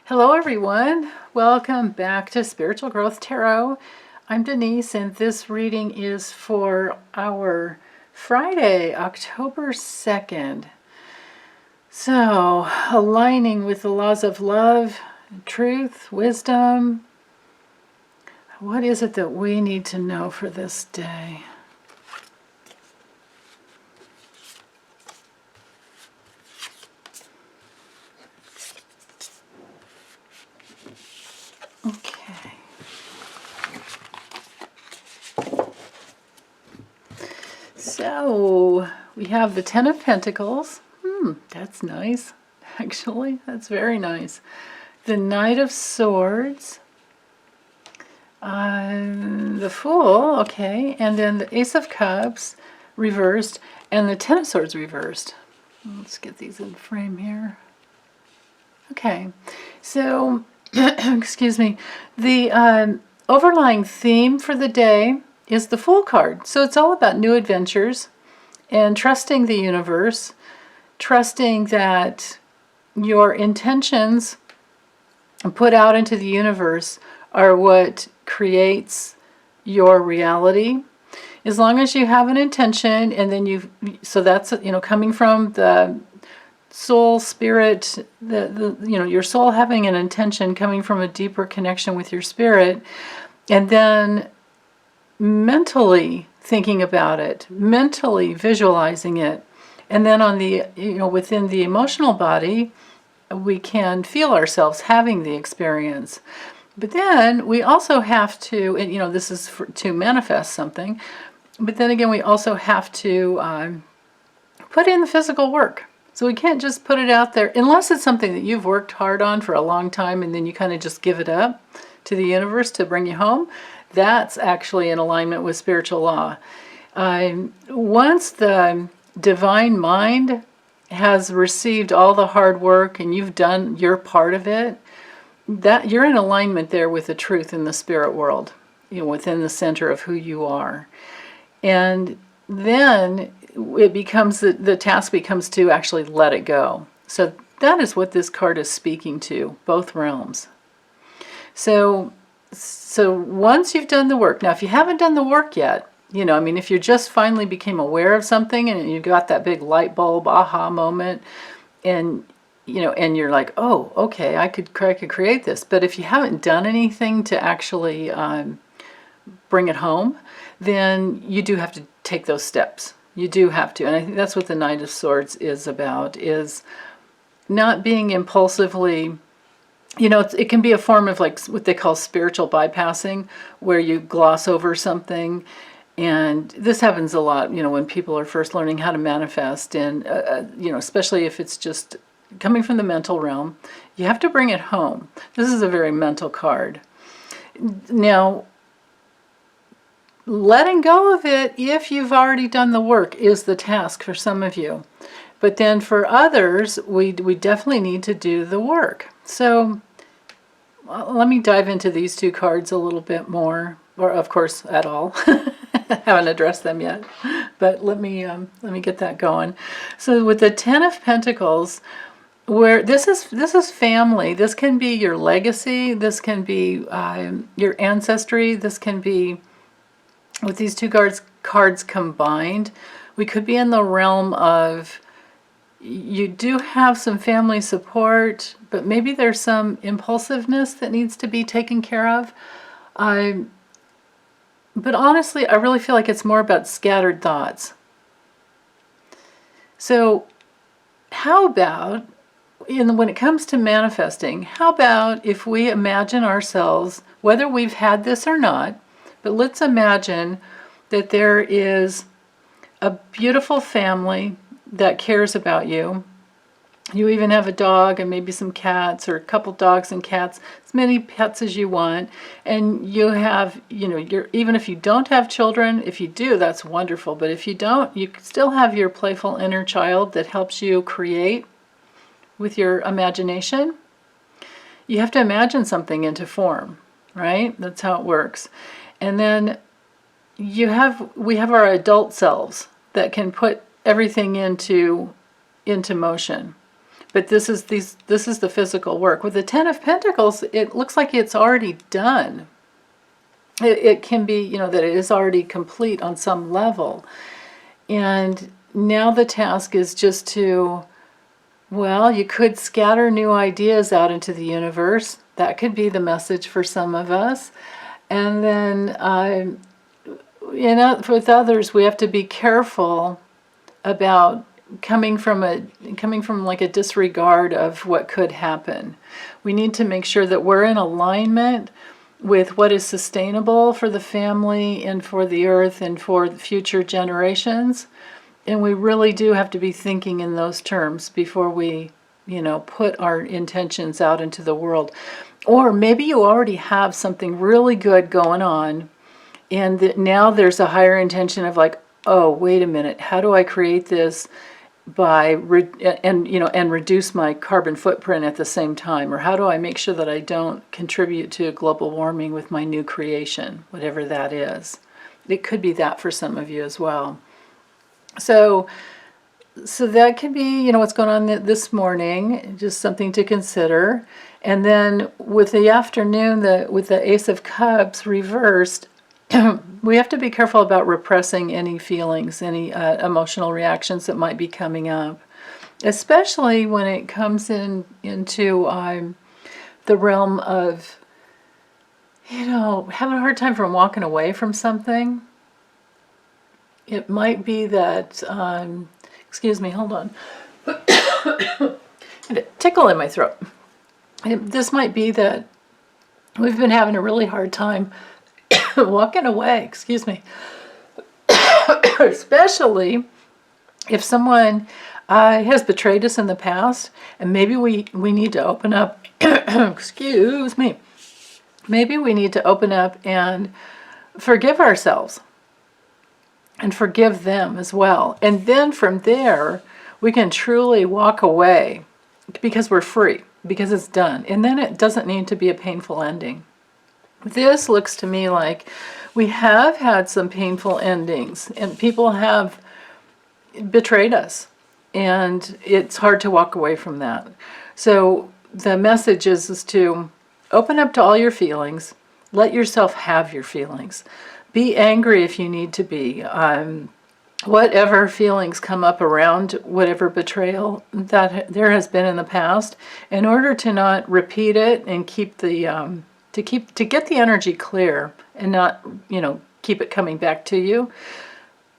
Hello everyone, welcome back to Spiritual Growth Tarot. I'm Denise and this reading is for our Friday, October 2nd. So, aligning with the laws of love, truth, wisdom. What is it that we need to know for this day? Okay. So, we have the Ten of Pentacles. That's nice. Actually, that's very nice. The Knight of Swords. The Fool, okay. And then the Ace of Cups reversed. And the Ten of Swords reversed. Let's get these in frame here. Okay. So, excuse me. The overlying theme for the day is the Fool card. So it's all about new adventures and trusting the universe, trusting that your intentions put out into the universe are what creates your reality. As long as you have an intention, and then so that's, coming from the soul, spirit, your soul having an intention coming from a deeper connection with your spirit, and then mentally thinking about it, mentally visualizing it, and then on the, within the emotional body, we can feel ourselves having the experience. But then we also have to, and this is to manifest something, but then again, we also have to put in the physical work. So we can't just put it out there, unless it's something that you've worked hard on for a long time and then you kind of just give it up to the universe to bring you home. That's actually in alignment with spiritual law. Once the divine mind has received all the hard work and you've done your part of it, that you're in alignment there with the truth in the spirit world, within the center of who you are. And then it becomes, the task becomes to actually let it go. So that is what this card is speaking to, both realms. So once you've done the work, now if you haven't done the work yet, if you just finally became aware of something and you got that big light bulb aha moment, and and you're like, oh, okay, I could create this. But if you haven't done anything to actually bring it home, then you do have to take those steps. You do have to. And I think that's what the Knight of Swords is about, is not being impulsively, it can be a form of like what they call spiritual bypassing, where you gloss over something. And this happens a lot, when people are first learning how to manifest, and, especially if it's just coming from the mental realm, you have to bring it home. This is a very mental card. Now, letting go of it, if you've already done the work, is the task for some of you. But then for others, we definitely need to do the work. So let me dive into these two cards a little bit more, or of course at all. Haven't addressed them yet, but let me get that going. So with the Ten of Pentacles, where this is family. This can be your legacy. This can be your ancestry. This can be, with these two cards combined, we could be in the realm of, you do have some family support, but maybe there's some impulsiveness that needs to be taken care of. But honestly, I really feel like it's more about scattered thoughts. So how about, when it comes to manifesting, how about if we imagine ourselves, whether we've had this or not, but let's imagine that there is a beautiful family that cares about you. You even have a dog and maybe some cats, or a couple dogs and cats, as many pets as you want. And you have, even if you don't have children, if you do, that's wonderful. But if you don't, you still have your playful inner child that helps you create with your imagination. You have to imagine something into form, right? That's how it works. And then we have our adult selves that can put everything into motion. But this is the physical work. With the Ten of Pentacles, it looks like it's already done. It can be, you know, that it is already complete on some level. And now the task is just to, well, you could scatter new ideas out into the universe. That could be the message for some of us. And then, you know, with others, we have to be careful about coming from like a disregard of what could happen. We need to make sure that we're in alignment with what is sustainable for the family and for the earth and for future generations. And we really do have to be thinking in those terms before we, you know, put our intentions out into the world. Or maybe you already have something really good going on, and now there's a higher intention of like, oh, wait a minute, how do I create this by and reduce my carbon footprint at the same time? Or how do I make sure that I don't contribute to global warming with my new creation, whatever that is? It could be that for some of you as well. So that could be, you know, what's going on this morning, just something to consider. And then with the afternoon, with the Ace of Cups reversed, we have to be careful about repressing any feelings, any emotional reactions that might be coming up, especially when it comes into the realm of, you know, having a hard time from walking away from something. It might be that, excuse me, hold on. I had a tickle in my throat. This might be that we've been having a really hard time walking away, excuse me. Especially if someone has betrayed us in the past, and maybe we need to open up, excuse me, maybe we need to open up and forgive ourselves and forgive them as well. And then from there, we can truly walk away because we're free, because it's done. And then it doesn't need to be a painful ending. This looks to me like we have had some painful endings, and people have betrayed us, and it's hard to walk away from that. So the message is to open up to all your feelings. Let yourself have your feelings. Be angry if you need to be. Whatever feelings come up around whatever betrayal that there has been in the past, in order to not repeat it and keep the to get the energy clear and not, you know, keep it coming back to you,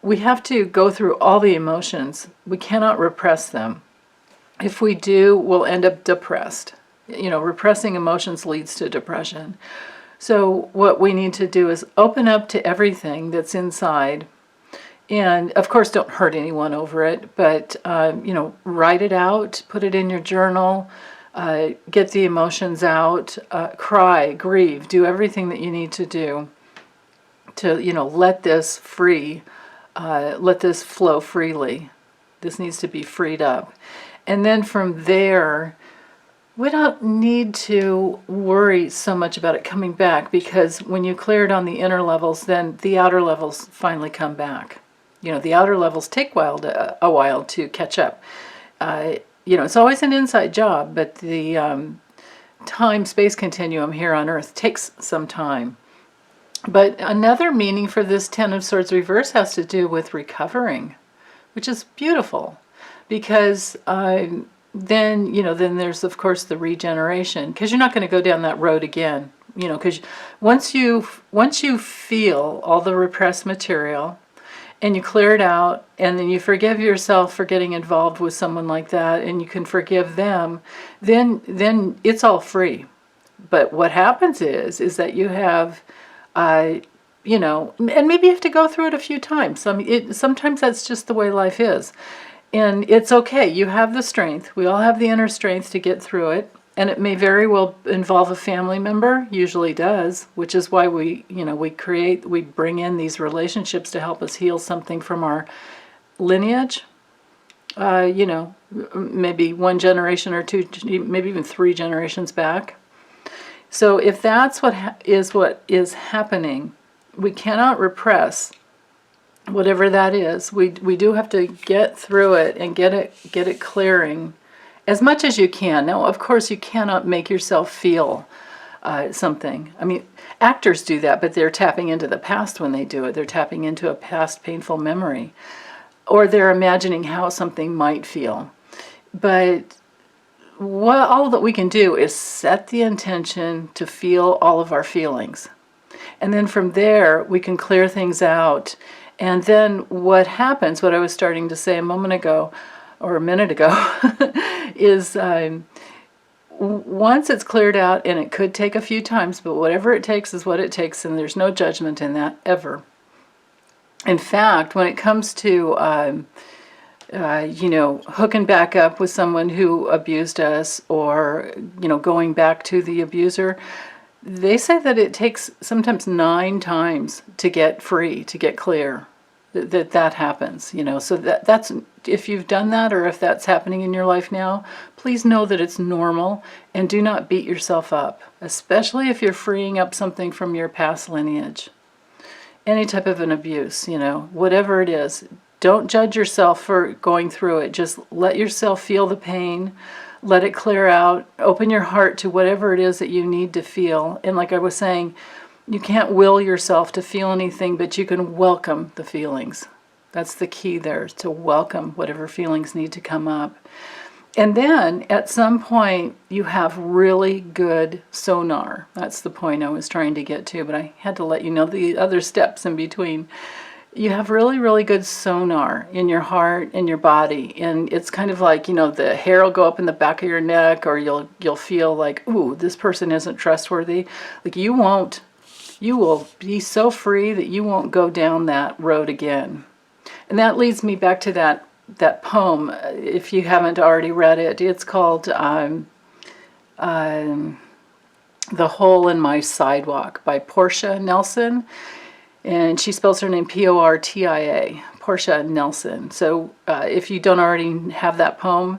we have to go through all the emotions. We cannot repress them. If we do, we'll end up depressed. You know, repressing emotions leads to depression. So what we need to do is open up to everything that's inside. And of course, don't hurt anyone over it, but, you know, write it out, put it in your journal, get the emotions out, cry, grieve, do everything that you need to do to, you know, let this free, let this flow freely. This needs to be freed up. And then from there, we don't need to worry so much about it coming back, because when you clear it on the inner levels, then the outer levels finally come back. You know, the outer levels take a while to catch up. You know, it's always an inside job, but the time-space continuum here on Earth takes some time. But another meaning for this Ten of Swords reverse has to do with recovering, which is beautiful, because then, you know, then there's, of course, the regeneration, because you're not going to go down that road again, you know, because once you feel all the repressed material, and you clear it out, and then you forgive yourself for getting involved with someone like that, and you can forgive them, then it's all free. But what happens is that you have, you know, and maybe you have to go through it a few times. Sometimes that's just the way life is. And it's okay. You have the strength. We all have the inner strength to get through it. And it may very well involve a family member, usually does, which is why we bring in these relationships to help us heal something from our lineage. You know, maybe one generation or two, maybe even 3 generations back. So if that's what is happening, we cannot repress whatever that is. We do have to get through it and get it clearing. as much as you can. Now, of course, you cannot make yourself feel something. I mean, actors do that, but they're tapping into the past when they do it. They're tapping into a past painful memory, or they're imagining how something might feel. But all that we can do is set the intention to feel all of our feelings. And then from there, we can clear things out. And then what happens, what I was starting to say a moment ago, or a minute ago, is once it's cleared out, and it could take a few times, but whatever it takes is what it takes, and there's no judgment in that, ever. In fact, when it comes to, hooking back up with someone who abused us, or, going back to the abuser, they say that it takes sometimes 9 times to get free, to get clear. That happens, so that's, if you've done that, or if that's happening in your life now, please know that it's normal, and do not beat yourself up, especially if you're freeing up something from your past lineage. Any type of an abuse, whatever it is, don't judge yourself for going through it. Just let yourself feel the pain, let it clear out, open your heart to whatever it is that you need to feel. And like I was saying, you can't will yourself to feel anything, but you can welcome the feelings. That's the key there, to welcome whatever feelings need to come up. And then at some point, you have really good sonar. That's the point I was trying to get to, but I had to let you know the other steps in between. You have really, really good sonar in your heart and your body. And it's kind of like, the hair will go up in the back of your neck, or you'll feel like, ooh, this person isn't trustworthy. Like, you will be so free that you won't go down that road again. And that leads me back to that poem, if you haven't already read it. It's called The Hole in My Sidewalk by Portia Nelson. And she spells her name Portia, Portia Nelson. So if you don't already have that poem,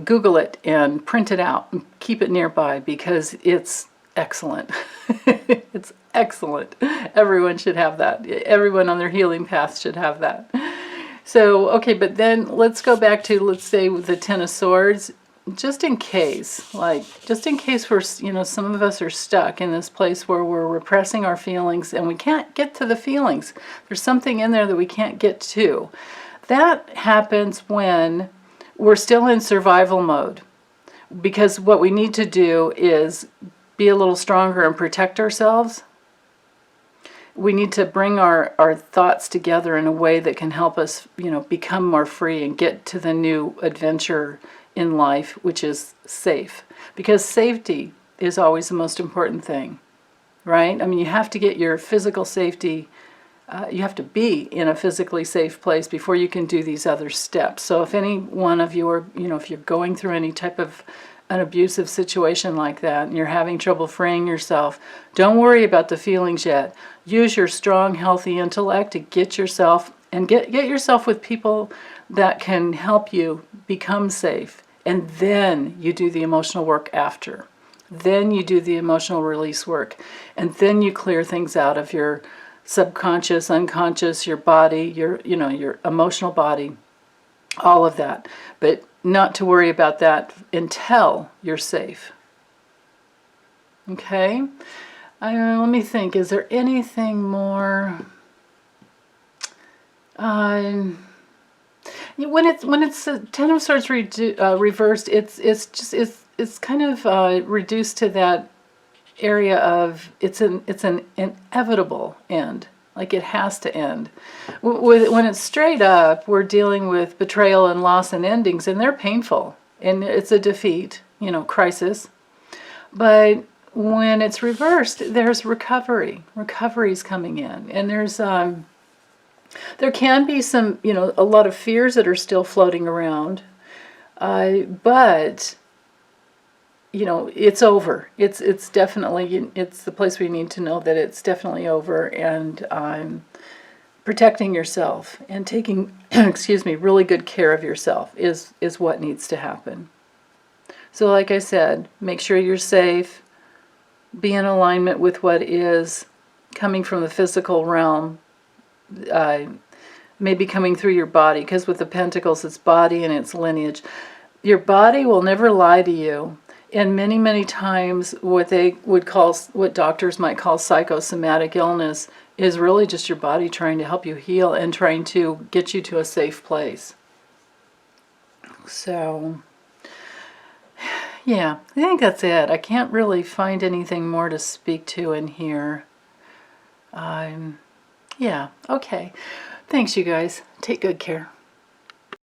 Google it and print it out and keep it nearby, because it's excellent. It's excellent. Everyone should have that. Everyone on their healing path should have that. So, okay, but then let's go back to, let's say, with the Ten of Swords. Just in case we're, some of us are stuck in this place where we're repressing our feelings and we can't get to the feelings. There's something in there that we can't get to. That happens when we're still in survival mode, because what we need to do is be a little stronger and protect ourselves. We need to bring our thoughts together in a way that can help us, become more free and get to the new adventure in life, which is safe. Because safety is always the most important thing, right? I mean, you have to get your physical safety, you have to be in a physically safe place before you can do these other steps. So if any one of you are, if you're going through any type of an abusive situation like that, and you're having trouble freeing yourself, don't worry about the feelings yet. Use your strong, healthy intellect to get yourself, and get yourself with people that can help you become safe. And then you do the emotional work after. Then you do the emotional release work. And then you clear things out of your subconscious, unconscious, your body, your emotional body, all of that. But not to worry about that until you're safe. Okay? Let me think. Is there anything more? When it's Ten of Swords reversed, it's kind of reduced to that area of it's an inevitable end. Like, it has to end. When it's straight up, we're dealing with betrayal and loss and endings, and they're painful. And it's a defeat, crisis. But when it's reversed, there's recovery. Recovery's coming in. And there can be some, a lot of fears that are still floating around. But it's over. It's definitely, it's the place we need to know that it's definitely over, and protecting yourself and taking, really good care of yourself is what needs to happen. So like I said, make sure you're safe, be in alignment with what is coming from the physical realm, maybe coming through your body, because with the Pentacles, it's body and it's lineage. Your body will never lie to you. And many, many times what they would call, what doctors might call psychosomatic illness, is really just your body trying to help you heal and trying to get you to a safe place. So, yeah, I think that's it. I can't really find anything more to speak to in here. Yeah, okay. Thanks, you guys. Take good care.